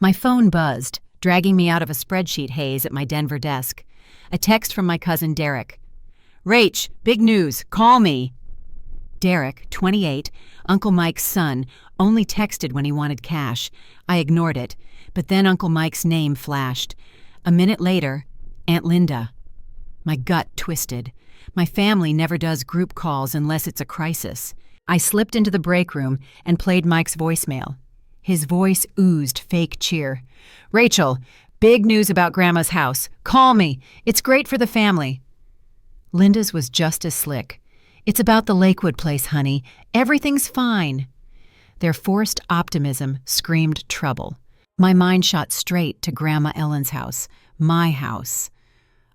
My phone buzzed, dragging me out of a spreadsheet haze at my Denver desk. A text from my cousin Derek. "Rach, big news, call me." Derek, 28, Uncle Mike's son, only texted when he wanted cash. I ignored it, but then Uncle Mike's name flashed. A minute later, Aunt Linda. My gut twisted. My family never does group calls unless it's a crisis. I slipped into the break room and played Mike's voicemail. His voice oozed fake cheer. "Rachel, big news about Grandma's house. Call me. It's great for the family." Linda's was just as slick. "It's about the Lakewood place, honey. Everything's fine." Their forced optimism screamed trouble. My mind shot straight to Grandma Ellen's house, my house.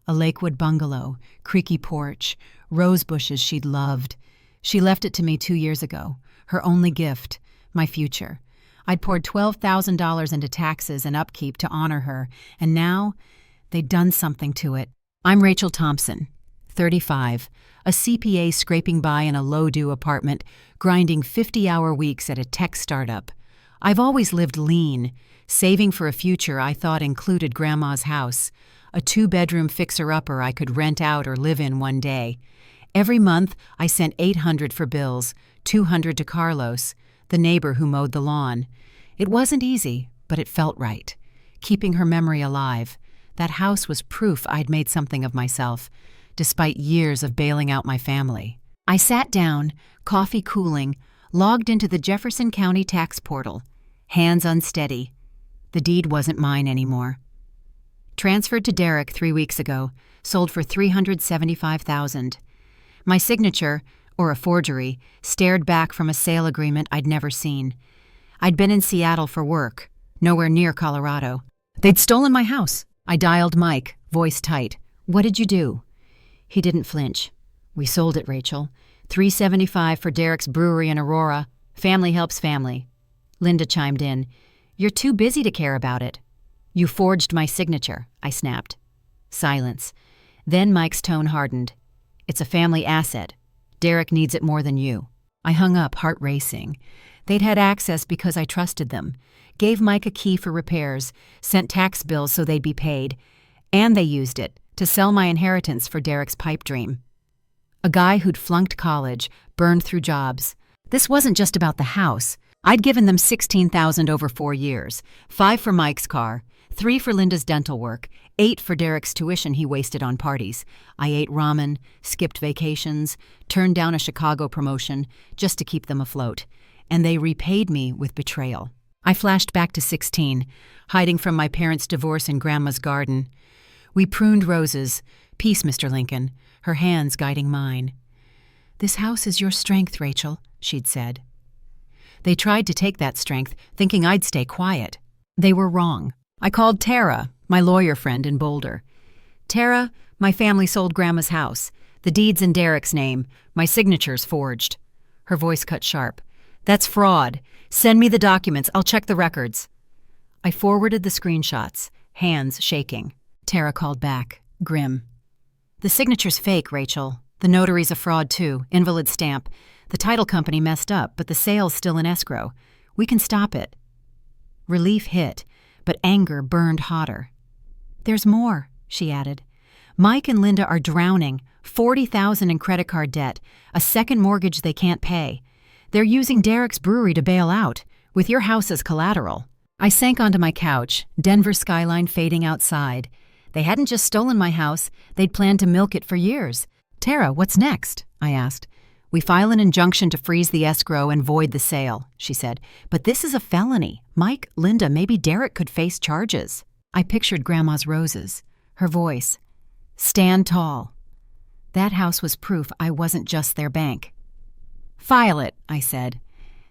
A Lakewood bungalow, creaky porch, rose bushes she'd loved. She left it to me 2 years ago, her only gift, my future. I'd poured $12,000 into taxes and upkeep to honor her, and now they'd done something to it. I'm Rachel Thompson, 35, a CPA scraping by in a low-do apartment, grinding 50-hour weeks at a tech startup. I've always lived lean, saving for a future I thought included Grandma's house, a 2-bedroom fixer-upper I could rent out or live in one day. Every month, I sent $800 for bills, $200 to Carlos, the neighbor who mowed the lawn. It wasn't easy, but it felt right. Keeping her memory alive. That house was proof I'd made something of myself, despite years of bailing out my family. I sat down, coffee cooling, logged into the Jefferson County tax portal. Hands unsteady. The deed wasn't mine anymore. Transferred to Derek 3 weeks ago, sold for $375,000. My signature, or a forgery, stared back from a sale agreement I'd never seen. I'd been in Seattle for work, nowhere near Colorado. They'd stolen my house. I dialed Mike, voice tight. "What did you do?" He didn't flinch. "We sold it, Rachel. $375 for Derek's Brewery in Aurora. Family helps family." Linda chimed in. "You're too busy to care about it." "You forged my signature," I snapped. Silence. Then Mike's tone hardened. "It's a family asset. Derek needs it more than you." I hung up, heart racing. They'd had access because I trusted them, gave Mike a key for repairs, sent tax bills so they'd be paid, and they used it to sell my inheritance for Derek's pipe dream. A guy who'd flunked college, burned through jobs. This wasn't just about the house. I'd given them $16,000 over 4 years, 5 for Mike's car, 3 for Linda's dental work, 8 for Derek's tuition he wasted on parties. I ate ramen, skipped vacations, turned down a Chicago promotion just to keep them afloat. And they repaid me with betrayal. I flashed back to 16, hiding from my parents' divorce in Grandma's garden. We pruned roses. "Peace, Mr. Lincoln," her hands guiding mine. "This house is your strength, Rachel," she'd said. They tried to take that strength, thinking I'd stay quiet. They were wrong. I called Tara, my lawyer friend in Boulder. "Tara, my family sold Grandma's house. The deed's in Derek's name. My signature's forged." Her voice cut sharp. "That's fraud. Send me the documents. I'll check the records." I forwarded the screenshots, hands shaking. Tara called back, grim. "The signature's fake, Rachel. The notary's a fraud too, invalid stamp. The title company messed up, but the sale's still in escrow. We can stop it." Relief hit, but anger burned hotter. "There's more," she added. "Mike and Linda are drowning, $40,000 in credit card debt, a second mortgage they can't pay. They're using Derek's Brewery to bail out, with your house as collateral." I sank onto my couch, Denver skyline fading outside. They hadn't just stolen my house, they'd planned to milk it for years. "Tara, what's next?" I asked. "We file an injunction to freeze the escrow and void the sale," she said. "But this is a felony. Mike, Linda, maybe Derek could face charges." I pictured Grandma's roses, her voice. "Stand tall." That house was proof I wasn't just their bank. "File it," I said.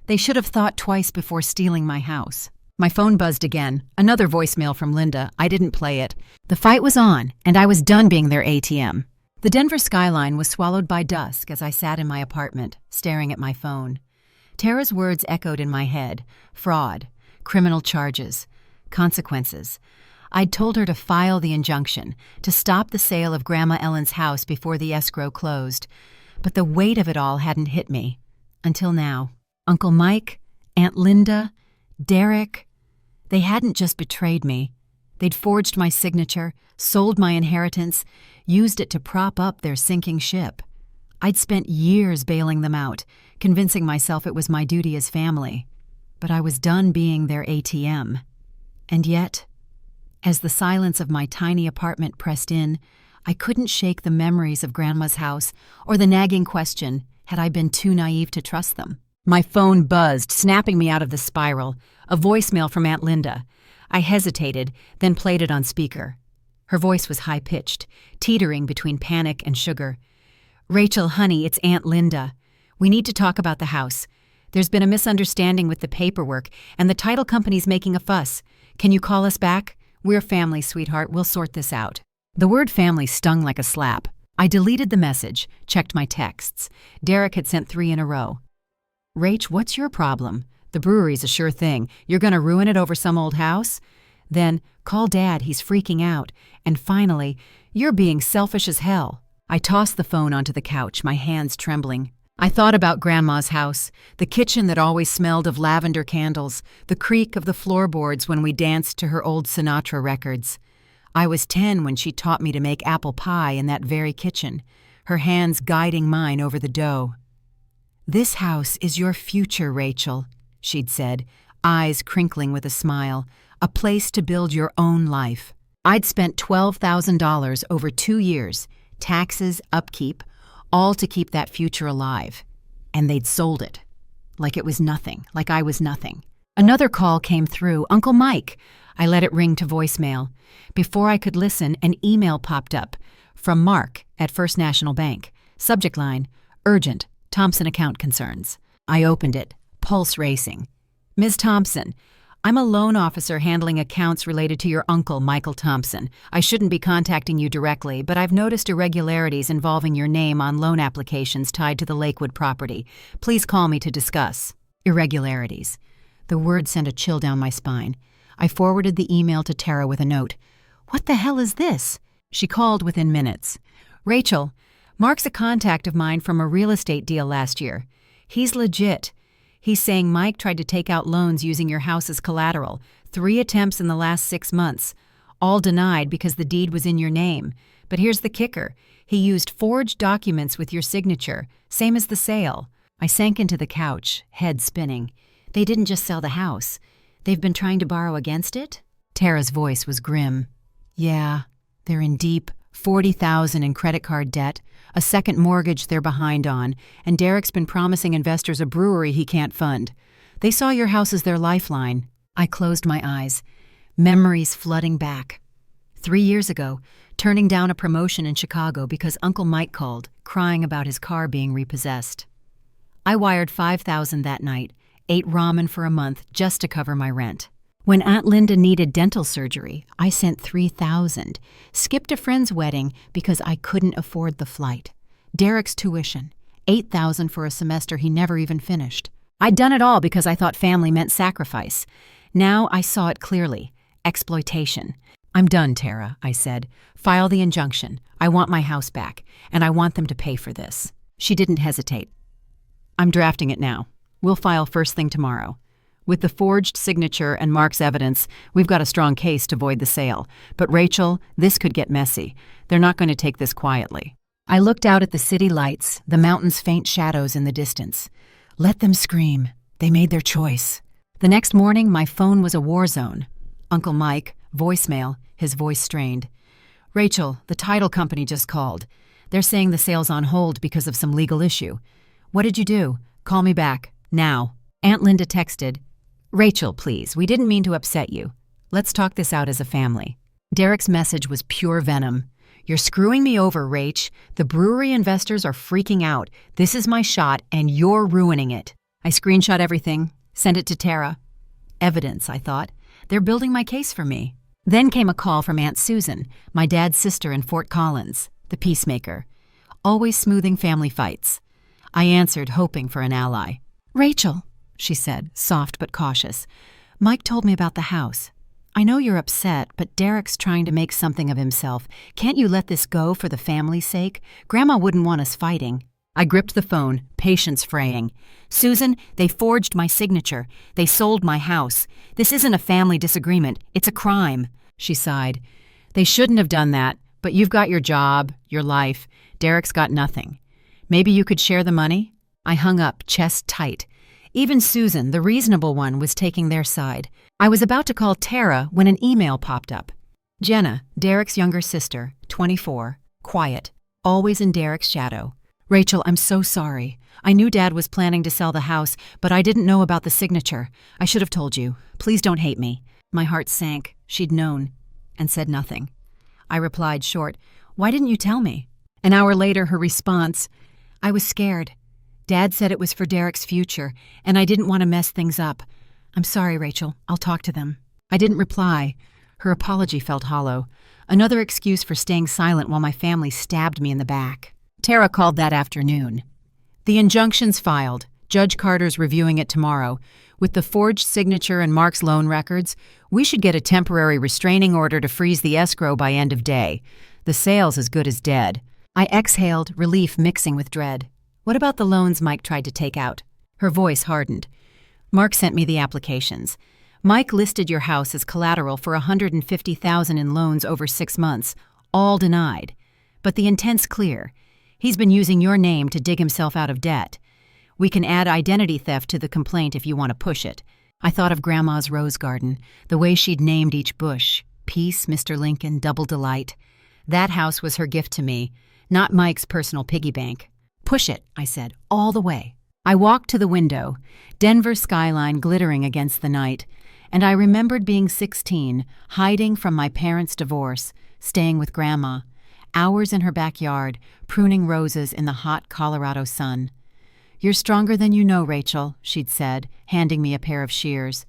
They should have thought twice before stealing my house. My phone buzzed again, another voicemail from Linda. I didn't play it. The fight was on, and I was done being their ATM. The Denver skyline was swallowed by dusk as I sat in my apartment, staring at my phone. Tara's words echoed in my head. Fraud, criminal charges, consequences. I'd told her to file the injunction, to stop the sale of Grandma Ellen's house before the escrow closed. But the weight of it all hadn't hit me. Until now. Uncle Mike, Aunt Linda, Derek. They hadn't just betrayed me. They'd forged my signature, sold my inheritance, used it to prop up their sinking ship. I'd spent years bailing them out, convincing myself it was my duty as family. But I was done being their ATM. And yet, as the silence of my tiny apartment pressed in, I couldn't shake the memories of Grandma's house or the nagging question, had I been too naive to trust them? My phone buzzed, snapping me out of the spiral, a voicemail from Aunt Linda. I hesitated, then played it on speaker. Her voice was high-pitched, teetering between panic and sugar. "Rachel, honey, it's Aunt Linda. We need to talk about the house. There's been a misunderstanding with the paperwork, and the title company's making a fuss. Can you call us back? We're family, sweetheart. We'll sort this out." The word family stung like a slap. I deleted the message, checked my texts. Derek had sent 3 in a row. "Rach, what's your problem? The brewery's a sure thing. You're gonna ruin it over some old house?" Then, "Call Dad, he's freaking out." And finally, "You're being selfish as hell." I tossed the phone onto the couch, my hands trembling. I thought about Grandma's house, the kitchen that always smelled of lavender candles, the creak of the floorboards when we danced to her old Sinatra records. I was 10 when she taught me to make apple pie in that very kitchen, her hands guiding mine over the dough. "This house is your future, Rachel," she'd said, eyes crinkling with a smile, "a place to build your own life." I'd spent $12,000 over 2 years, taxes, upkeep, all to keep that future alive. And they'd sold it. Like it was nothing, like I was nothing. Another call came through, Uncle Mike. I let it ring to voicemail. Before I could listen, an email popped up from Mark at First National Bank. Subject line, "Urgent, Thompson account concerns." I opened it, pulse racing. "Ms. Thompson, I'm a loan officer handling accounts related to your uncle, Michael Thompson. I shouldn't be contacting you directly, but I've noticed irregularities involving your name on loan applications tied to the Lakewood property. Please call me to discuss." Irregularities. The word sent a chill down my spine. I forwarded the email to Tara with a note. "What the hell is this?" She called within minutes. "Rachel, Mark's a contact of mine from a real estate deal last year. He's legit. He's saying Mike tried to take out loans using your house as collateral. 3 attempts in the last 6 months. All denied because the deed was in your name. But here's the kicker. He used forged documents with your signature, same as the sale." I sank into the couch, head spinning. "They didn't just sell the house. They've been trying to borrow against it?" Tara's voice was grim. "Yeah, they're in deep, $40,000 in credit card debt, a second mortgage they're behind on, and Derek's been promising investors a brewery he can't fund. They saw your house as their lifeline." I closed my eyes, memories flooding back. 3 years ago, turning down a promotion in Chicago because Uncle Mike called, crying about his car being repossessed. I wired $5,000 that night, ate ramen for a month just to cover my rent. When Aunt Linda needed dental surgery, I sent $3,000, skipped a friend's wedding because I couldn't afford the flight. Derek's tuition, $8,000 for a semester he never even finished. I'd done it all because I thought family meant sacrifice. Now I saw it clearly, exploitation. "I'm done, Tara," I said. "File the injunction. I want my house back, and I want them to pay for this." She didn't hesitate. "I'm drafting it now. We'll file first thing tomorrow. With the forged signature and Mark's evidence, we've got a strong case to void the sale. But Rachel, this could get messy. They're not going to take this quietly." I looked out at the city lights, the mountains' faint shadows in the distance. Let them scream. They made their choice. The next morning, my phone was a war zone. Uncle Mike, voicemail, his voice strained. "Rachel, the title company just called. They're saying the sale's on hold because of some legal issue. What did you do? Call me back. Now." Aunt Linda texted, "Rachel, please, we didn't mean to upset you. Let's talk this out as a family." Derek's message was pure venom. "You're screwing me over, Rach. The brewery investors are freaking out. This is my shot, and you're ruining it." I screenshot everything, sent it to Tara. Evidence, I thought. They're building my case for me. Then came a call from Aunt Susan, my dad's sister in Fort Collins, the peacemaker. Always smoothing family fights. I answered, hoping for an ally. "Rachel," she said, soft but cautious, "Mike told me about the house. I know you're upset, but Derek's trying to make something of himself. Can't you let this go for the family's sake? Grandma wouldn't want us fighting." I gripped the phone, patience fraying. "Susan, they forged my signature. They sold my house. This isn't a family disagreement. It's a crime." She sighed. "They shouldn't have done that, but you've got your job, your life. Derek's got nothing. Maybe you could share the money?" I hung up, chest tight. Even Susan, the reasonable one, was taking their side. I was about to call Tara when an email popped up. Jenna, Derek's younger sister, 24, quiet, always in Derek's shadow. "Rachel, I'm so sorry. I knew Dad was planning to sell the house, but I didn't know about the signature. I should have told you. Please don't hate me." My heart sank. She'd known, and said nothing. I replied short, "Why didn't you tell me?" An hour later, her response, "I was scared. Dad said it was for Derek's future, and I didn't want to mess things up. I'm sorry, Rachel. I'll talk to them." I didn't reply. Her apology felt hollow. Another excuse for staying silent while my family stabbed me in the back. Tara called that afternoon. "The injunction's filed. Judge Carter's reviewing it tomorrow. With the forged signature and Mark's loan records, we should get a temporary restraining order to freeze the escrow by end of day. The sale's as good as dead." I exhaled, relief mixing with dread. "What about the loans Mike tried to take out?" Her voice hardened. "Mark sent me the applications. Mike listed your house as collateral for $150,000 in loans over 6 months, all denied. But the intent's clear. He's been using your name to dig himself out of debt. We can add identity theft to the complaint if you want to push it." I thought of Grandma's rose garden, the way she'd named each bush. Peace, Mr. Lincoln, Double Delight. That house was her gift to me, not Mike's personal piggy bank. "Push it," I said, "all the way." I walked to the window, Denver skyline glittering against the night, and I remembered being 16, hiding from my parents' divorce, staying with Grandma, hours in her backyard, pruning roses in the hot Colorado sun. "You're stronger than you know, Rachel," she'd said, handing me a pair of shears.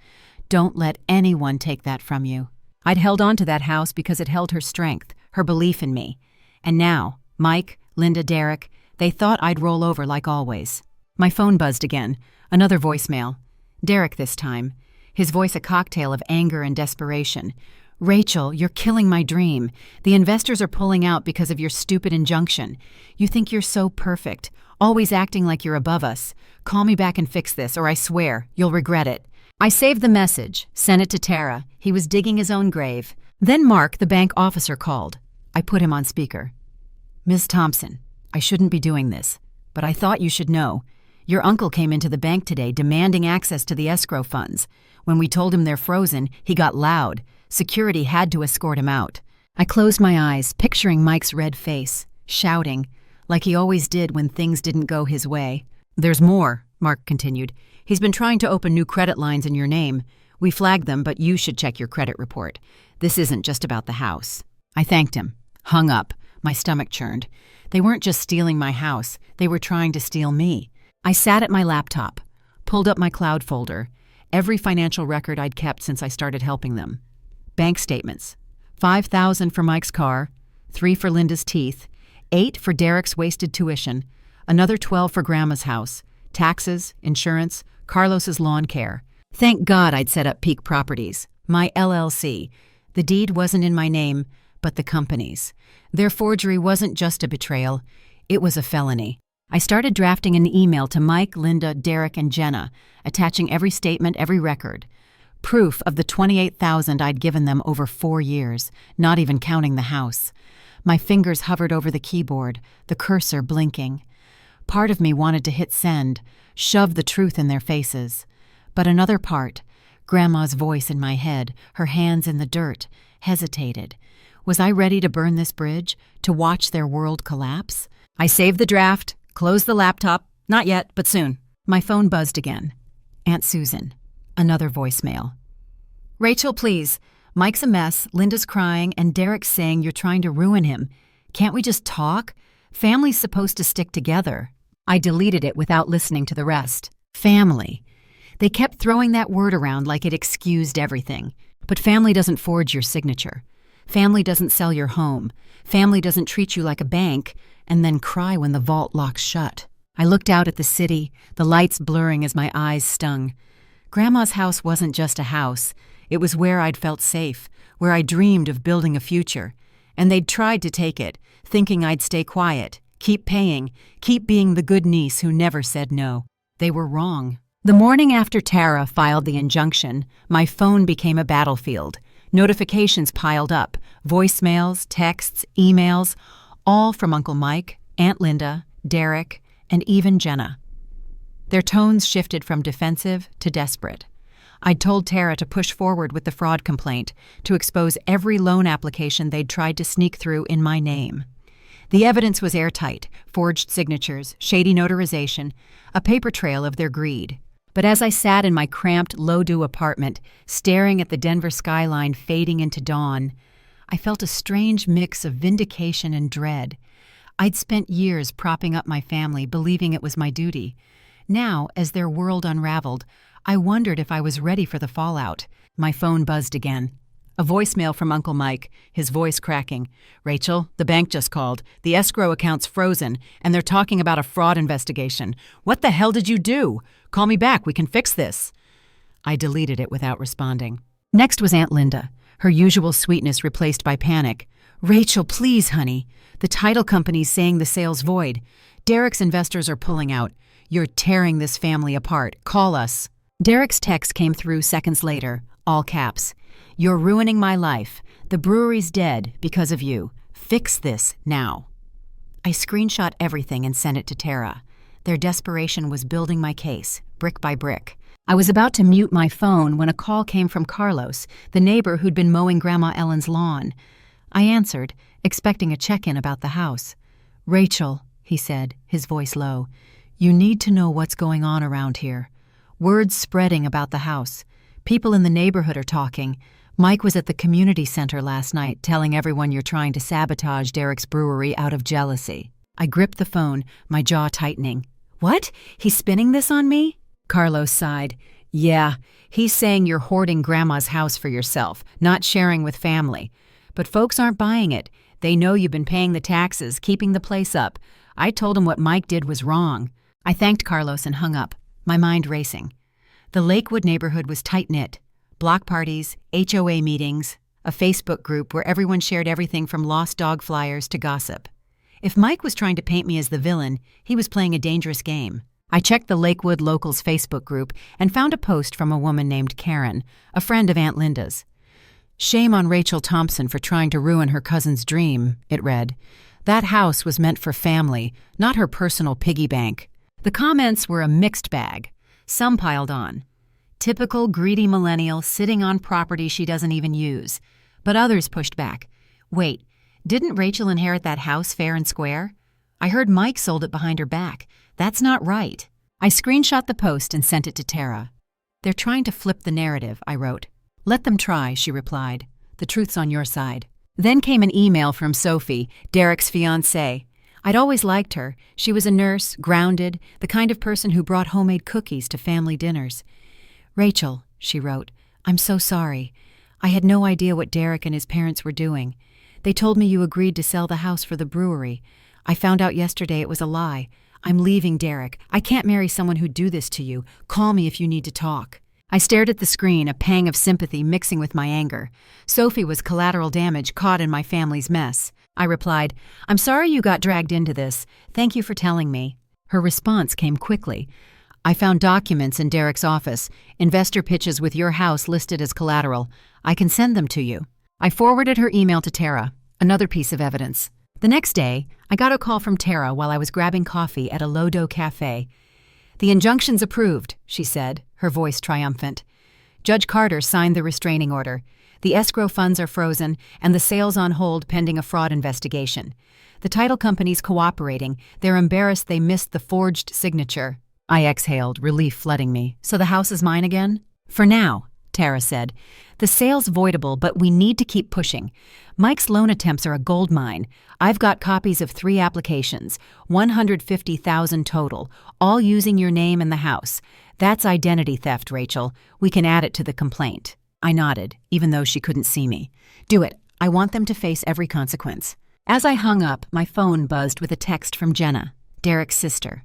"Don't let anyone take that from you." I'd held on to that house because it held her strength, her belief in me. And now, Mike, Linda, Derek, they thought I'd roll over like always. My phone buzzed again, another voicemail. Derek this time, his voice a cocktail of anger and desperation. "Rachel, you're killing my dream. The investors are pulling out because of your stupid injunction. You think you're so perfect, always acting like you're above us. Call me back and fix this, or I swear, you'll regret it." I saved the message, sent it to Tara. He was digging his own grave. Then Mark, the bank officer, called. I put him on speaker. "Ms. Thompson, I shouldn't be doing this, but I thought you should know. Your uncle came into the bank today demanding access to the escrow funds. When we told him they're frozen, he got loud. Security had to escort him out." I closed my eyes, picturing Mike's red face, shouting, like he always did when things didn't go his way. "There's more," Mark continued. "He's been trying to open new credit lines in your name. We flagged them, but you should check your credit report. This isn't just about the house." I thanked him, hung up. My stomach churned. They weren't just stealing my house. They were trying to steal me. I sat at my laptop, pulled up my cloud folder, every financial record I'd kept since I started helping them. Bank statements. $5,000 for Mike's car, $3 for Linda's teeth, $8 for Derek's wasted tuition, another $12 for Grandma's house, taxes, insurance, Carlos's lawn care. Thank God I'd set up Peak Properties, my LLC. The deed wasn't in my name, but the company's. Their forgery wasn't just a betrayal, it was a felony. I started drafting an email to Mike, Linda, Derek, and Jenna, attaching every statement, every record. Proof of the $28,000 I'd given them over 4 years, not even counting the house. My fingers hovered over the keyboard, the cursor blinking. Part of me wanted to hit send, shove the truth in their faces. But another part, Grandma's voice in my head, her hands in the dirt, hesitated. Was I ready to burn this bridge, to watch their world collapse? I saved the draft, closed the laptop. Not yet, but soon. My phone buzzed again. Aunt Susan. Another voicemail. "Rachel, please. Mike's a mess, Linda's crying, and Derek's saying you're trying to ruin him. Can't we just talk? Family's supposed to stick together." I deleted it without listening to the rest. Family. They kept throwing that word around like it excused everything. But family doesn't forge your signature. Family doesn't sell your home. Family doesn't treat you like a bank and then cry when the vault locks shut. I looked out at the city, the lights blurring as my eyes stung. Grandma's house wasn't just a house. It was where I'd felt safe, where I dreamed of building a future. And they'd tried to take it, thinking I'd stay quiet, Keep paying. Keep being the good niece who never said no. They were wrong. The morning after Tara filed the injunction, my phone became a battlefield. Notifications piled up, voicemails, texts, emails, all from Uncle Mike, Aunt Linda, Derek, and even Jenna. Their tones shifted from defensive to desperate. I'd told Tara to push forward with the fraud complaint, to expose every loan application they'd tried to sneak through in my name. The evidence was airtight, forged signatures, shady notarization, a paper trail of their greed. But as I sat in my cramped, low-dew apartment, staring at the Denver skyline fading into dawn, I felt a strange mix of vindication and dread. I'd spent years propping up my family, believing it was my duty. Now, as their world unraveled, I wondered if I was ready for the fallout. My phone buzzed again. A voicemail from Uncle Mike, his voice cracking. "Rachel, the bank just called. The escrow account's frozen, and they're talking about a fraud investigation. What the hell did you do? Call me back, we can fix this." I deleted it without responding. Next was Aunt Linda, her usual sweetness replaced by panic. "Rachel, please, honey. The title company's saying the sale's void. Derek's investors are pulling out. You're tearing this family apart. Call us." Derek's text came through seconds later, all caps. "You're ruining my life. The brewery's dead because of you. Fix this now." I screenshot everything and sent it to Tara. Their desperation was building my case, brick by brick. I was about to mute my phone when a call came from Carlos, the neighbor who'd been mowing Grandma Ellen's lawn. I answered, expecting a check-in about the house. "Rachel," he said, his voice low, "you need to know what's going on around here. Word's spreading about the house. People in the neighborhood are talking. Mike was at the community center last night telling everyone you're trying to sabotage Derek's brewery out of jealousy." I gripped the phone, my jaw tightening. "What? He's spinning this on me?" Carlos sighed. "Yeah, he's saying you're hoarding Grandma's house for yourself, not sharing with family. But folks aren't buying it. They know you've been paying the taxes, keeping the place up. I told him what Mike did was wrong." I thanked Carlos and hung up, my mind racing. The Lakewood neighborhood was tight-knit. Block parties, HOA meetings, a Facebook group where everyone shared everything from lost dog flyers to gossip. If Mike was trying to paint me as the villain, he was playing a dangerous game. I checked the Lakewood Locals Facebook group and found a post from a woman named Karen, a friend of Aunt Linda's. "Shame on Rachel Thompson for trying to ruin her cousin's dream," it read. "That house was meant for family, not her personal piggy bank." The comments were a mixed bag. Some piled on. Typical greedy millennial sitting on property she doesn't even use. But others pushed back. "Wait, didn't Rachel inherit that house fair and square? I heard Mike sold it behind her back. That's not right." I screenshot the post and sent it to Tara. "They're trying to flip the narrative," I wrote. "Let them try," she replied. "The truth's on your side." Then came an email from Sophie, Derek's fiancée. I'd always liked her. She was a nurse, grounded, the kind of person who brought homemade cookies to family dinners. "Rachel," she wrote, "I'm so sorry. I had no idea what Derek and his parents were doing. They told me you agreed to sell the house for the brewery. I found out yesterday it was a lie. I'm leaving Derek. I can't marry someone who'd do this to you. Call me if you need to talk." I stared at the screen, a pang of sympathy mixing with my anger. Sophie was collateral damage caught in my family's mess. I replied, "I'm sorry you got dragged into this. Thank you for telling me." Her response came quickly. "I found documents in Derek's office, investor pitches with your house listed as collateral. I can send them to you." I forwarded her email to Tara, another piece of evidence. The next day, I got a call from Tara while I was grabbing coffee at a Lodo cafe. "The injunction's approved," she said, her voice triumphant. "Judge Carter signed the restraining order. The escrow funds are frozen, and the sale's on hold pending a fraud investigation. The title company's cooperating. They're embarrassed they missed the forged signature." I exhaled, relief flooding me. "So the house is mine again?" "For now," Tara said. "The sale's voidable, but we need to keep pushing. Mike's loan attempts are a gold mine. I've got copies of 3 applications, 150,000 total, all using your name and the house. That's identity theft, Rachel. We can add it to the complaint." I nodded, even though she couldn't see me. "Do it. I want them to face every consequence." As I hung up, my phone buzzed with a text from Jenna, Derek's sister.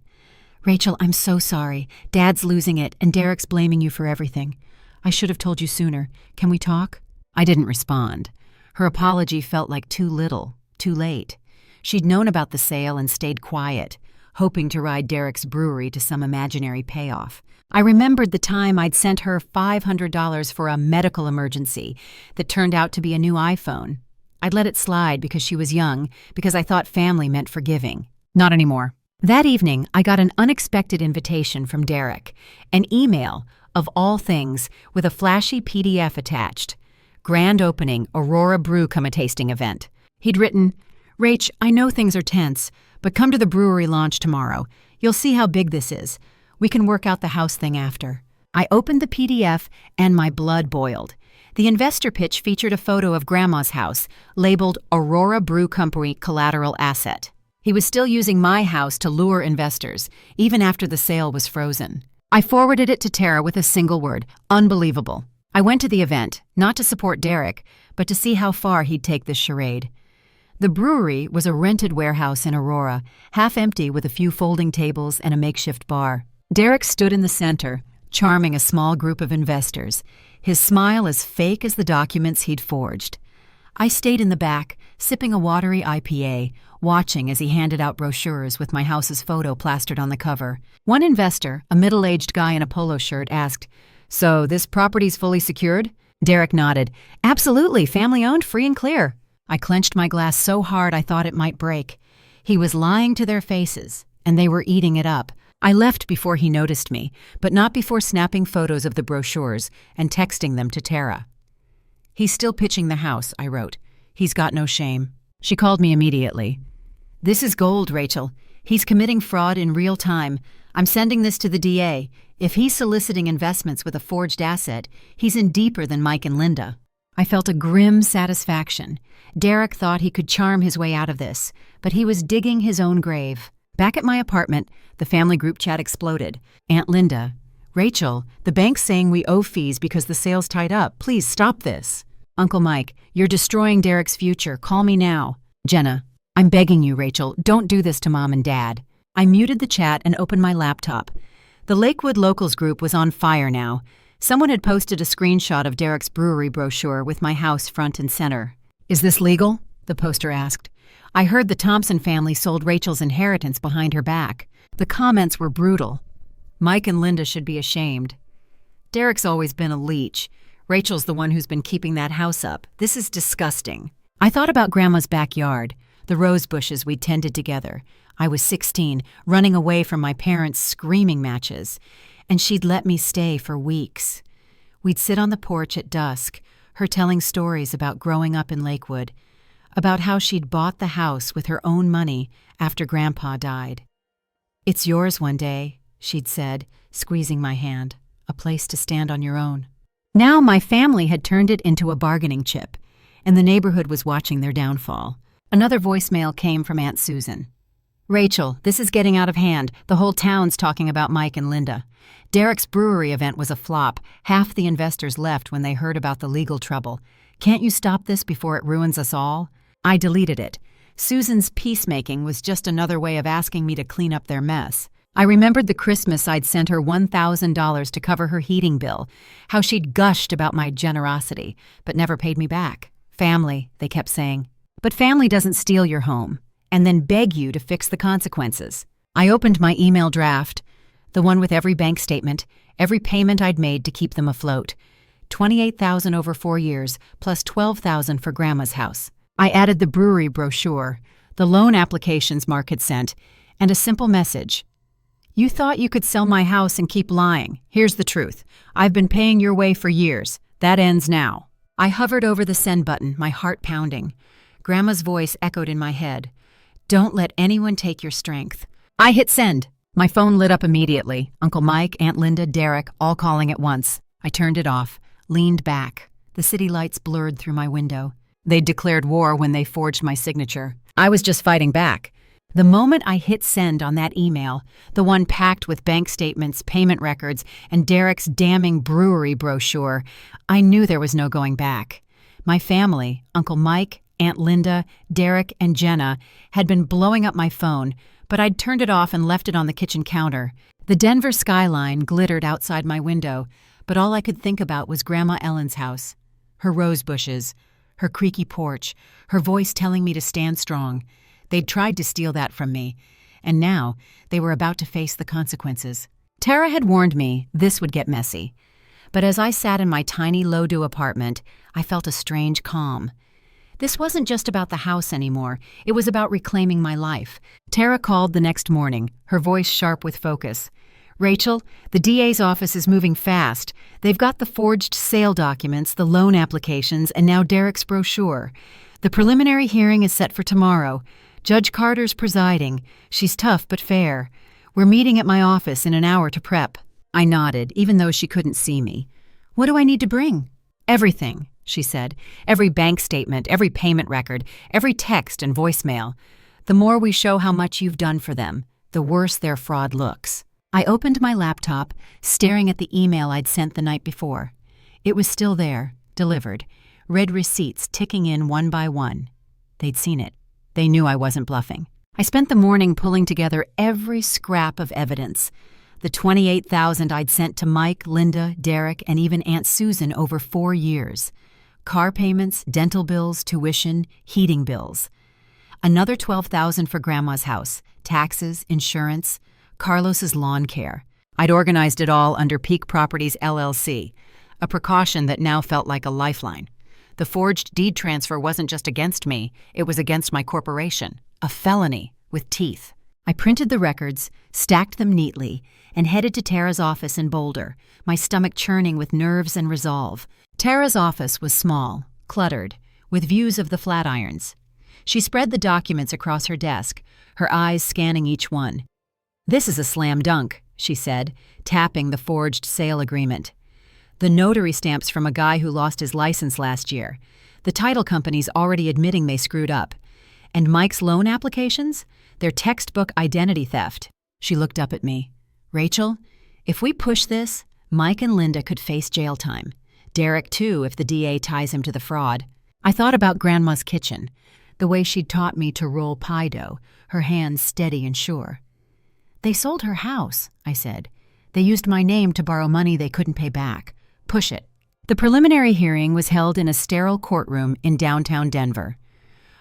"Rachel, I'm so sorry. Dad's losing it, and Derek's blaming you for everything. I should have told you sooner. Can we talk?" I didn't respond. Her apology felt like too little, too late. She'd known about the sale and stayed quiet, hoping to ride Derek's brewery to some imaginary payoff. I remembered the time I'd sent her $500 for a medical emergency that turned out to be a new iPhone. I'd let it slide because she was young, because I thought family meant forgiving. Not anymore. That evening, I got an unexpected invitation from Derek, an email, of all things, with a flashy PDF attached. Grand opening, Aurora Brew Tasting event. He'd written, "Rach, I know things are tense, but come to the brewery launch tomorrow. You'll see how big this is. We can work out the house thing after." I opened the PDF and my blood boiled. The investor pitch featured a photo of Grandma's house, labeled Aurora Brew Company Collateral Asset. He was still using my house to lure investors, even after the sale was frozen. I forwarded it to Tara with a single word: unbelievable. I went to the event, not to support Derek, but to see how far he'd take this charade. The brewery was a rented warehouse in Aurora, half empty with a few folding tables and a makeshift bar. Derek stood in the center, charming a small group of investors, his smile as fake as the documents he'd forged. I stayed in the back, sipping a watery IPA, watching as he handed out brochures with my house's photo plastered on the cover. One investor, a middle-aged guy in a polo shirt, asked, "So this property's fully secured?" Derek nodded. "Absolutely, family-owned, free and clear." I clenched my glass so hard I thought it might break. He was lying to their faces, and they were eating it up. I left before he noticed me, but not before snapping photos of the brochures and texting them to Tara. "He's still pitching the house," I wrote. "He's got no shame." She called me immediately. "This is gold, Rachel. He's committing fraud in real time. I'm sending this to the DA. If he's soliciting investments with a forged asset, he's in deeper than Mike and Linda." I felt a grim satisfaction. Derek thought he could charm his way out of this, but he was digging his own grave. Back at my apartment, the family group chat exploded. Aunt Linda, "Rachel, the bank's saying we owe fees because the sale's tied up. Please stop this." Uncle Mike, "You're destroying Derek's future. Call me now." Jenna, "I'm begging you, Rachel, don't do this to Mom and Dad." I muted the chat and opened my laptop. The Lakewood Locals group was on fire now. Someone had posted a screenshot of Derek's brewery brochure with my house front and center. "Is this legal?" the poster asked. "I heard the Thompson family sold Rachel's inheritance behind her back." The comments were brutal. "Mike and Linda should be ashamed. Derek's always been a leech. Rachel's the one who's been keeping that house up. This is disgusting." I thought about Grandma's backyard, the rose bushes we'd tended together. I was 16, running away from my parents' screaming matches, and she'd let me stay for weeks. We'd sit on the porch at dusk, her telling stories about growing up in Lakewood, about how she'd bought the house with her own money after Grandpa died. "It's yours one day," she'd said, squeezing my hand, "a place to stand on your own." Now my family had turned it into a bargaining chip, and the neighborhood was watching their downfall. Another voicemail came from Aunt Susan. "Rachel, this is getting out of hand. The whole town's talking about Mike and Linda. Derek's brewery event was a flop. Half the investors left when they heard about the legal trouble. Can't you stop this before it ruins us all?" I deleted it. Susan's peacemaking was just another way of asking me to clean up their mess. I remembered the Christmas I'd sent her $1,000 to cover her heating bill, how she'd gushed about my generosity, but never paid me back. "Family," they kept saying. But family doesn't steal your home and then beg you to fix the consequences. I opened my email draft, the one with every bank statement, every payment I'd made to keep them afloat. $28,000 over 4 years, plus $12,000 for Grandma's house. I added the brewery brochure, the loan applications Mark had sent, and a simple message. "You thought you could sell my house and keep lying. Here's the truth. I've been paying your way for years. That ends now." I hovered over the send button, my heart pounding. Grandma's voice echoed in my head. "Don't let anyone take your strength." I hit send. My phone lit up immediately. Uncle Mike, Aunt Linda, Derek, all calling at once. I turned it off, leaned back. The city lights blurred through my window. They'd declared war when they forged my signature. I was just fighting back. The moment I hit send on that email, the one packed with bank statements, payment records, and Derek's damning brewery brochure, I knew there was no going back. My family, Uncle Mike, Aunt Linda, Derek, and Jenna, had been blowing up my phone, but I'd turned it off and left it on the kitchen counter. The Denver skyline glittered outside my window, but all I could think about was Grandma Ellen's house, her rose bushes, her creaky porch, her voice telling me to stand strong. They'd tried to steal that from me, and now they were about to face the consequences. Tara had warned me this would get messy. But as I sat in my tiny low-do apartment, I felt a strange calm. This wasn't just about the house anymore. It was about reclaiming my life. Tara called the next morning, her voice sharp with focus. "Rachel, the DA's office is moving fast. They've got the forged sale documents, the loan applications, and now Derek's brochure. The preliminary hearing is set for tomorrow. Judge Carter's presiding. She's tough but fair. We're meeting at my office in an hour to prep." I nodded, even though she couldn't see me. "What do I need to bring?" "Everything," she said. "Every bank statement, every payment record, every text and voicemail. The more we show how much you've done for them, the worse their fraud looks." I opened my laptop, staring at the email I'd sent the night before. It was still there, delivered, red receipts ticking in one by one. They'd seen it. They knew I wasn't bluffing. I spent the morning pulling together every scrap of evidence. The $28,000 I'd sent to Mike, Linda, Derek, and even Aunt Susan over 4 years. Car payments, dental bills, tuition, heating bills. Another $12,000 for Grandma's house, taxes, insurance, Carlos's lawn care. I'd organized it all under Peak Properties LLC, a precaution that now felt like a lifeline. The forged deed transfer wasn't just against me, it was against my corporation, a felony with teeth. I printed the records, stacked them neatly, and headed to Tara's office in Boulder, my stomach churning with nerves and resolve. Tara's office was small, cluttered, with views of the Flatirons. She spread the documents across her desk, her eyes scanning each one. "This is a slam dunk," she said, tapping the forged sale agreement. "The notary stamps from a guy who lost his license last year. The title company's already admitting they screwed up. And Mike's loan applications? They're textbook identity theft." She looked up at me. "Rachel, if we push this, Mike and Linda could face jail time. Derek, too, if the DA ties him to the fraud." I thought about Grandma's kitchen, the way she'd taught me to roll pie dough, her hands steady and sure. "They sold her house," I said. "They used my name to borrow money they couldn't pay back. Push it." The preliminary hearing was held in a sterile courtroom in downtown Denver.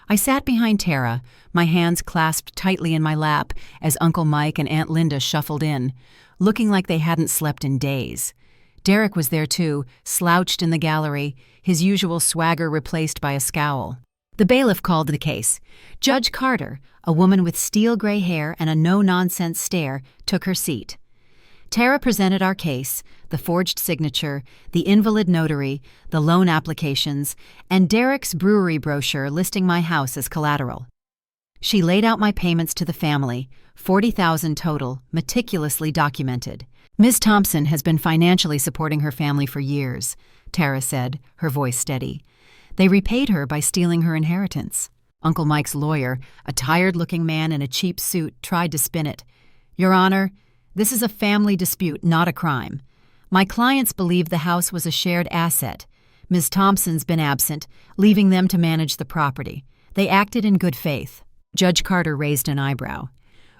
I sat behind Tara, my hands clasped tightly in my lap as Uncle Mike and Aunt Linda shuffled in, looking like they hadn't slept in days. Derek was there too, slouched in the gallery, his usual swagger replaced by a scowl. The bailiff called the case. Judge Carter, a woman with steel-gray hair and a no-nonsense stare, took her seat. Tara presented our case, the forged signature, the invalid notary, the loan applications, and Derek's brewery brochure listing my house as collateral. She laid out my payments to the family, $40,000 total, meticulously documented. "Ms. Thompson has been financially supporting her family for years," Tara said, her voice steady. "They repaid her by stealing her inheritance." Uncle Mike's lawyer, a tired-looking man in a cheap suit, tried to spin it. "Your Honor, this is a family dispute, not a crime. My clients believe the house was a shared asset. Ms. Thompson's been absent, leaving them to manage the property. They acted in good faith." Judge Carter raised an eyebrow.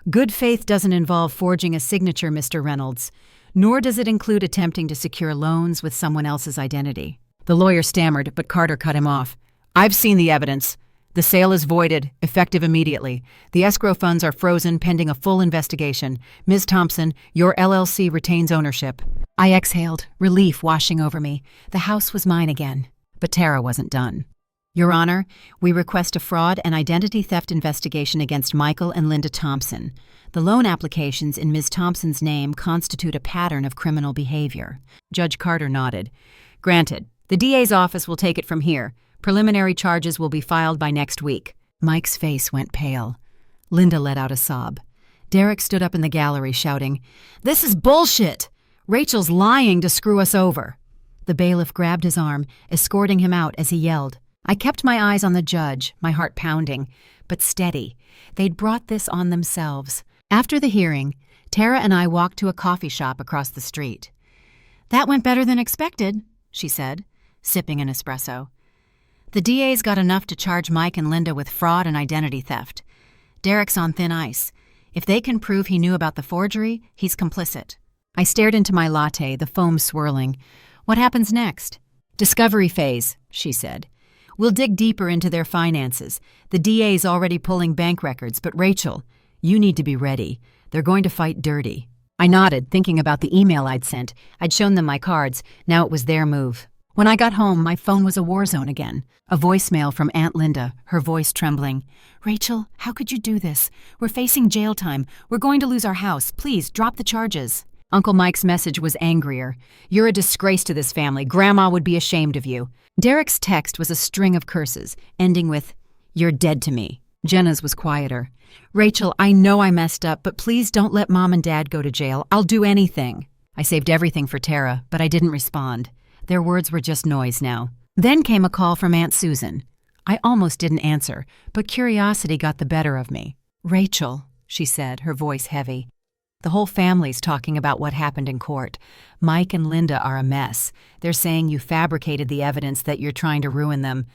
"Good faith doesn't involve forging a signature, Mr. Reynolds, nor does it include attempting to secure loans with someone else's identity." The lawyer stammered, but Carter cut him off. "I've seen the evidence. The sale is voided, effective immediately. The escrow funds are frozen pending a full investigation. Ms. Thompson, your LLC retains ownership." I exhaled, relief washing over me. The house was mine again. But Tara wasn't done. "Your Honor, we request a fraud and identity theft investigation against Michael and Linda Thompson. The loan applications in Ms. Thompson's name constitute a pattern of criminal behavior." Judge Carter nodded. "Granted. The DA's office will take it from here. Preliminary charges will be filed by next week." Mike's face went pale. Linda let out a sob. Derek stood up in the gallery shouting, "This is bullshit! Rachel's lying to screw us over." The bailiff grabbed his arm, escorting him out as he yelled. I kept my eyes on the judge, my heart pounding, but steady. They'd brought this on themselves. After the hearing, Tara and I walked to a coffee shop across the street. "That went better than expected," she said, sipping an espresso. "The DA's got enough to charge Mike and Linda with fraud and identity theft. Derek's on thin ice. If they can prove he knew about the forgery, he's complicit." I stared into my latte, the foam swirling. "What happens next?" "Discovery phase," she said. We'll dig deeper into their finances. The DA's already pulling bank records, but Rachel, you need to be ready. They're going to fight dirty." I nodded, thinking about the email I'd sent. I'd shown them my cards. Now it was their move. When I got home, my phone was a war zone again. A voicemail from Aunt Linda, her voice trembling. "Rachel, how could you do this? We're facing jail time. We're going to lose our house. Please, drop the charges." Uncle Mike's message was angrier. "You're a disgrace to this family. Grandma would be ashamed of you." Derek's text was a string of curses, ending with, "You're dead to me." Jenna's was quieter. "Rachel, I know I messed up, but please don't let Mom and Dad go to jail. I'll do anything." I saved everything for Tara, but I didn't respond. Their words were just noise now. Then came a call from Aunt Susan. I almost didn't answer, but curiosity got the better of me. "Rachel," she said, her voice heavy. "The whole family's talking about what happened in court. Mike and Linda are a mess. They're saying you fabricated the evidence, that you're trying to ruin them.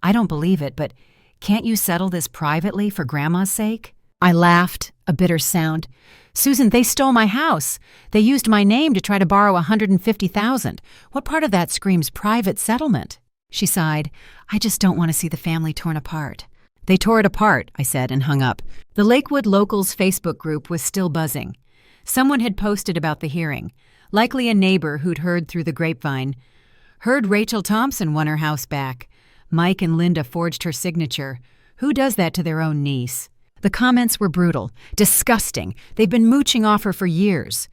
I don't believe it, but can't you settle this privately for Grandma's sake?" I laughed, a bitter sound. "Susan, they stole my house. They used my name to try to borrow $150,000. What part of that screams private settlement?" She sighed. "I just don't want to see the family torn apart." "They tore it apart," I said, and hung up. The Lakewood Locals Facebook group was still buzzing. Someone had posted about the hearing, likely a neighbor who'd heard through the grapevine. "Heard Rachel Thompson won her house back. Mike and Linda forged her signature. Who does that to their own niece?" The comments were brutal, disgusting. They'd been mooching off her for years.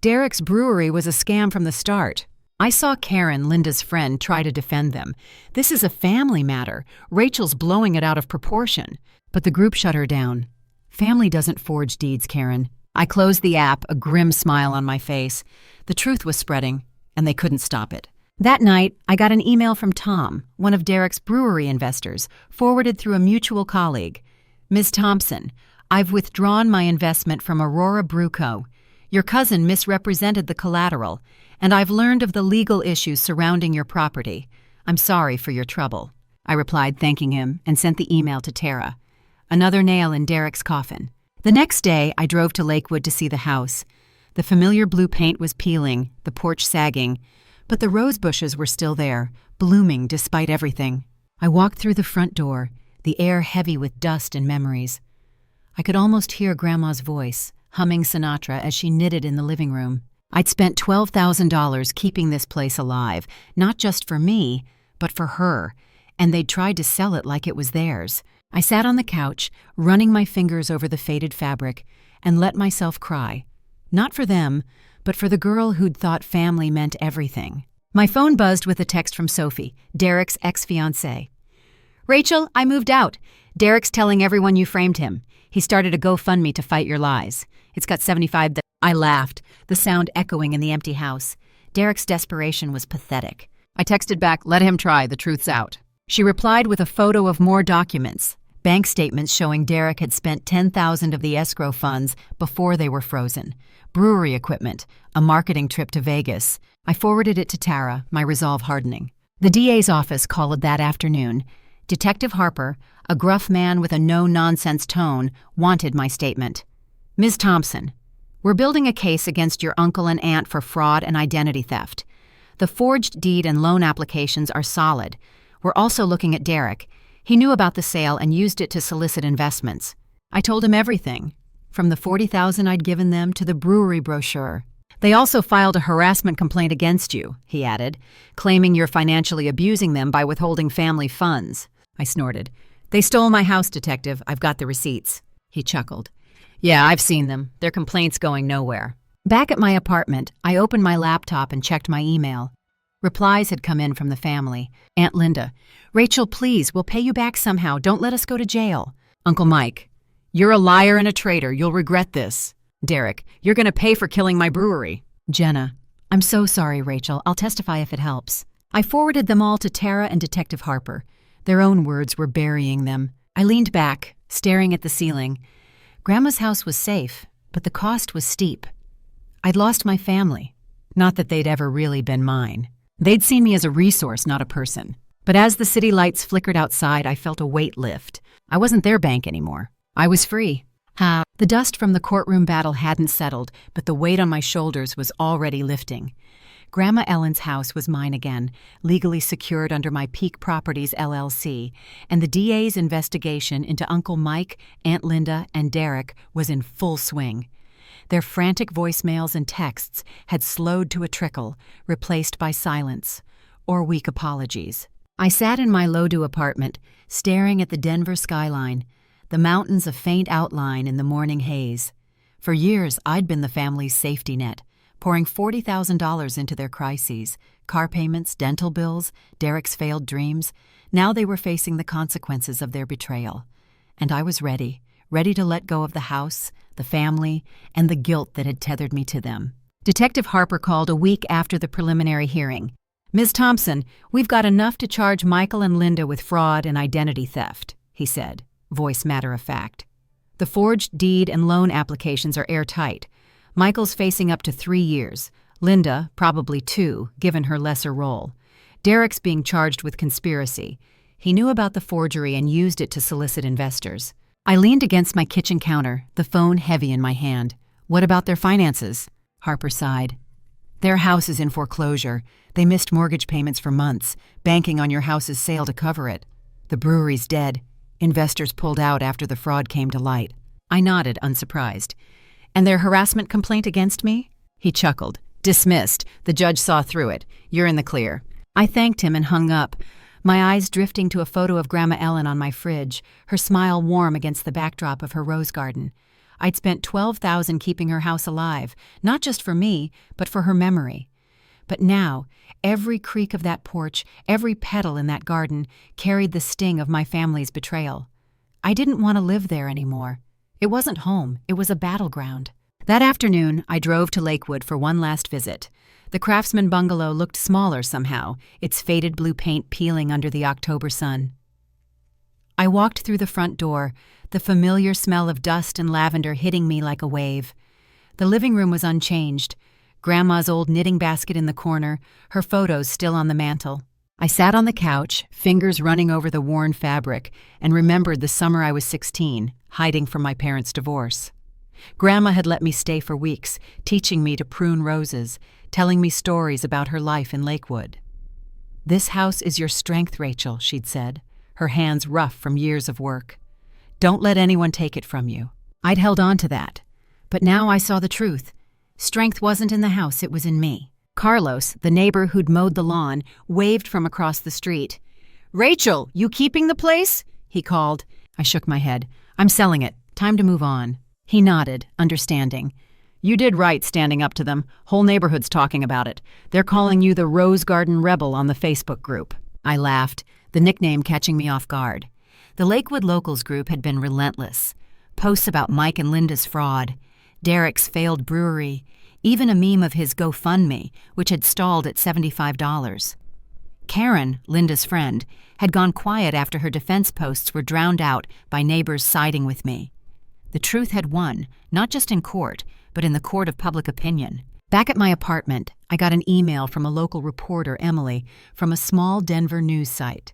Derek's brewery was a scam from the start. I saw Karen, Linda's friend, try to defend them. "This is a family matter. Rachel's blowing it out of proportion." But the group shut her down. "Family doesn't forge deeds, Karen." I closed the app, a grim smile on my face. The truth was spreading, and they couldn't stop it. That night, I got an email from Tom, one of Derek's brewery investors, forwarded through a mutual colleague. "Ms. Thompson, I've withdrawn my investment from Aurora Brew Co. Your cousin misrepresented the collateral, and I've learned of the legal issues surrounding your property. I'm sorry for your trouble." I replied, thanking him, and sent the email to Tara. Another nail in Derek's coffin. The next day, I drove to Lakewood to see the house. The familiar blue paint was peeling, the porch sagging, but the rose bushes were still there, blooming despite everything. I walked through the front door, the air heavy with dust and memories. I could almost hear Grandma's voice, humming Sinatra as she knitted in the living room. I'd spent $12,000 keeping this place alive, not just for me, but for her, and they'd tried to sell it like it was theirs. I sat on the couch, running my fingers over the faded fabric, and let myself cry. Not for them, but for the girl who'd thought family meant everything. My phone buzzed with a text from Sophie, Derek's ex-fiancée. "Rachel, I moved out. Derek's telling everyone you framed him. He started a GoFundMe to fight your lies. It's got 75. I laughed, the sound echoing in the empty house. Derek's desperation was pathetic. I texted back, "Let him try, the truth's out." She replied with a photo of more documents, bank statements showing Derek had spent $10,000 of the escrow funds before they were frozen, brewery equipment, a marketing trip to Vegas. I forwarded it to Tara, my resolve hardening. The DA's office called that afternoon. Detective Harper, a gruff man with a no-nonsense tone, wanted my statement. "Ms. Thompson, we're building a case against your uncle and aunt for fraud and identity theft. The forged deed and loan applications are solid. We're also looking at Derek. He knew about the sale and used it to solicit investments. I told him everything, from the $40,000 I'd given them to the brewery brochure. They also filed a harassment complaint against you," he added, "claiming you're financially abusing them by withholding family funds." I snorted. "They stole my house, Detective. I've got the receipts." He chuckled. "Yeah, I've seen them. Their complaint's going nowhere." Back at my apartment, I opened my laptop and checked my email. Replies had come in from the family. Aunt Linda, "Rachel, please, we'll pay you back somehow. Don't let us go to jail." Uncle Mike, "You're a liar and a traitor. You'll regret this." Derek, "You're going to pay for killing my brewery." Jenna, "I'm so sorry, Rachel. I'll testify if it helps." I forwarded them all to Tara and Detective Harper. Their own words were burying them. I leaned back, staring at the ceiling. Grandma's house was safe, but the cost was steep. I'd lost my family. Not that they'd ever really been mine. They'd seen me as a resource, not a person. But as the city lights flickered outside, I felt a weight lift. I wasn't their bank anymore. I was free. The dust from the courtroom battle hadn't settled, but the weight on my shoulders was already lifting. Grandma Ellen's house was mine again, legally secured under my Peak Properties LLC, and the DA's investigation into Uncle Mike, Aunt Linda, and Derek was in full swing. Their frantic voicemails and texts had slowed to a trickle, replaced by silence or weak apologies. I sat in my Lodo apartment, staring at the Denver skyline, the mountains a faint outline in the morning haze. For years, I'd been the family's safety net, pouring $40,000 into their crises, car payments, dental bills, Derek's failed dreams. Now they were facing the consequences of their betrayal. And I was ready to let go of the house, the family, and the guilt that had tethered me to them. Detective Harper called a week after the preliminary hearing. "Ms. Thompson, we've got enough to charge Michael and Linda with fraud and identity theft," he said, voice matter of fact. "The forged deed and loan applications are airtight. Michael's facing up to 3 years. Linda, probably 2, given her lesser role. Derek's being charged with conspiracy. He knew about the forgery and used it to solicit investors." I leaned against my kitchen counter, the phone heavy in my hand. "What about their finances?" Harper sighed. "Their house is in foreclosure. They missed mortgage payments for months, banking on your house's sale to cover it. The brewery's dead. Investors pulled out after the fraud came to light." I nodded, unsurprised. "And their harassment complaint against me?" He chuckled. "Dismissed. The judge saw through it. You're in the clear." I thanked him and hung up, my eyes drifting to a photo of Grandma Ellen on my fridge, her smile warm against the backdrop of her rose garden. I'd spent $12,000 keeping her house alive, not just for me, but for her memory. But now, every creak of that porch, every petal in that garden, carried the sting of my family's betrayal. I didn't want to live there anymore. It wasn't home, it was a battleground. That afternoon, I drove to Lakewood for one last visit. The Craftsman bungalow looked smaller somehow, its faded blue paint peeling under the October sun. I walked through the front door, the familiar smell of dust and lavender hitting me like a wave. The living room was unchanged. Grandma's old knitting basket in the corner, her photos still on the mantel. I sat on the couch, fingers running over the worn fabric, and remembered the summer I was 16, hiding from my parents' divorce. Grandma had let me stay for weeks, teaching me to prune roses, telling me stories about her life in Lakewood. "This house is your strength, Rachel," she'd said, her hands rough from years of work. "Don't let anyone take it from you." I'd held on to that. But now I saw the truth. Strength wasn't in the house, it was in me. Carlos, the neighbor who'd mowed the lawn, waved from across the street. "Rachel, you keeping the place?" he called. I shook my head. "I'm selling it. Time to move on." He nodded, understanding. "You did right standing up to them. Whole neighborhood's talking about it. They're calling you the Rose Garden Rebel on the Facebook group." I laughed, the nickname catching me off guard. The Lakewood Locals group had been relentless. Posts about Mike and Linda's fraud, Derek's failed brewery, even a meme of his GoFundMe, which had stalled at $75. Karen, Linda's friend, had gone quiet after her defense posts were drowned out by neighbors siding with me. The truth had won, not just in court, but in the court of public opinion. Back at my apartment, I got an email from a local reporter, Emily, from a small Denver news site.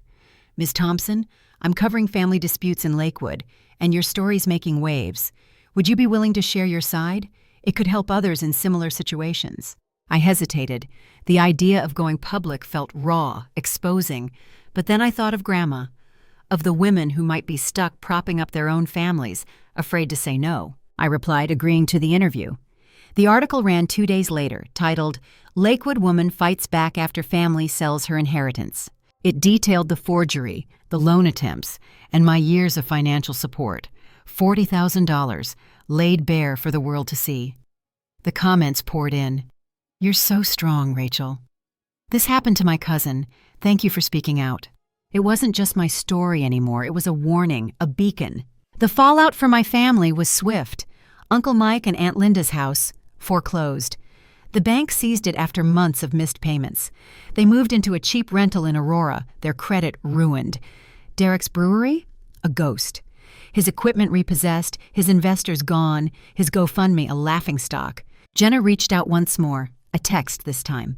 "Ms. Thompson, I'm covering family disputes in Lakewood, and your story's making waves. Would you be willing to share your side? It could help others in similar situations." I hesitated. The idea of going public felt raw, exposing, but then I thought of Grandma, of the women who might be stuck propping up their own families, afraid to say no. I replied, agreeing to the interview. The article ran 2 days later, titled, "Lakewood Woman Fights Back After Family Sells Her Inheritance." It detailed the forgery, the loan attempts, and my years of financial support. $40,000, laid bare for the world to see. The comments poured in. "You're so strong, Rachel. This happened to my cousin. Thank you for speaking out." It wasn't just my story anymore, it was a warning, a beacon. The fallout for my family was swift. Uncle Mike and Aunt Linda's house, foreclosed. The bank seized it after months of missed payments. They moved into a cheap rental in Aurora, their credit ruined. Derek's brewery? A ghost. His equipment repossessed, his investors gone, his GoFundMe a laughingstock. Jenna reached out once more, a text this time.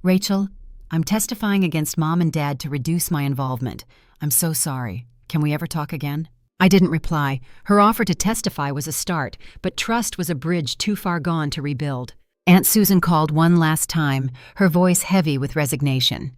"Rachel, I'm testifying against Mom and Dad to reduce my involvement. I'm so sorry. Can we ever talk again?" I didn't reply. Her offer to testify was a start, but trust was a bridge too far gone to rebuild. Aunt Susan called one last time, her voice heavy with resignation.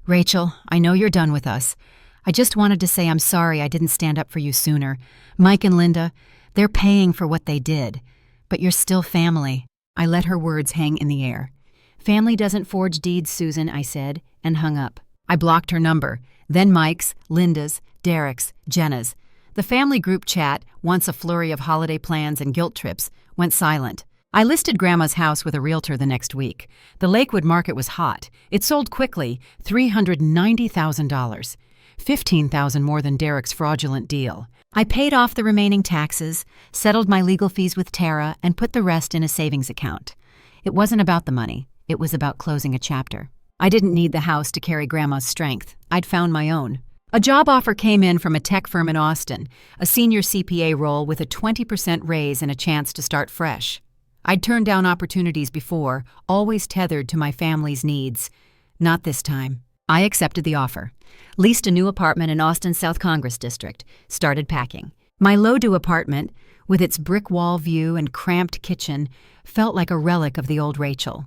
"Rachel, I know you're done with us. I just wanted to say I'm sorry I didn't stand up for you sooner. Mike and Linda, they're paying for what they did. But you're still family." I let her words hang in the air. "Family doesn't forge deeds, Susan," I said, and hung up. I blocked her number, then Mike's, Linda's, Derek's, Jenna's. The family group chat, once a flurry of holiday plans and guilt trips, went silent. I listed Grandma's house with a realtor the next week. The Lakewood market was hot. It sold quickly, $390,000. $15,000 more than Derek's fraudulent deal. I paid off the remaining taxes, settled my legal fees with Tara, and put the rest in a savings account. It wasn't about the money. It was about closing a chapter. I didn't need the house to carry Grandma's strength. I'd found my own. A job offer came in from a tech firm in Austin, a senior CPA role with a 20% raise and a chance to start fresh. I'd turned down opportunities before, always tethered to my family's needs. Not this time. I accepted the offer. Leased a new apartment in Austin's South Congress district. Started packing. My low-do apartment, with its brick wall view and cramped kitchen, felt like a relic of the old Rachel.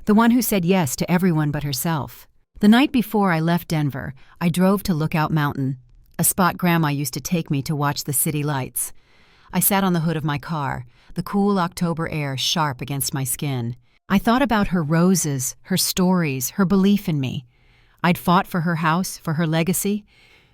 The one who said yes to everyone but herself. The night before I left Denver, I drove to Lookout Mountain, a spot Grandma used to take me to watch the city lights. I sat on the hood of my car, the cool October air sharp against my skin. I thought about her roses, her stories, her belief in me. I'd fought for her house, for her legacy.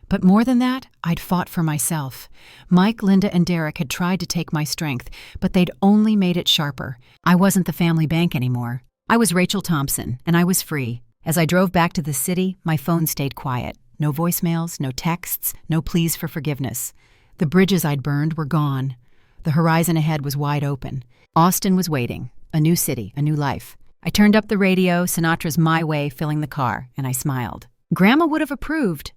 But more than that, I'd fought for myself. Mike, Linda, and Derek had tried to take my strength, but they'd only made it sharper. I wasn't the family bank anymore. I was Rachel Thompson, and I was free. As I drove back to the city, my phone stayed quiet. No voicemails, no texts, no pleas for forgiveness. The bridges I'd burned were gone. The horizon ahead was wide open. Austin was waiting. A new city, a new life. I turned up the radio, Sinatra's My Way filling the car, and I smiled. Grandma would have approved.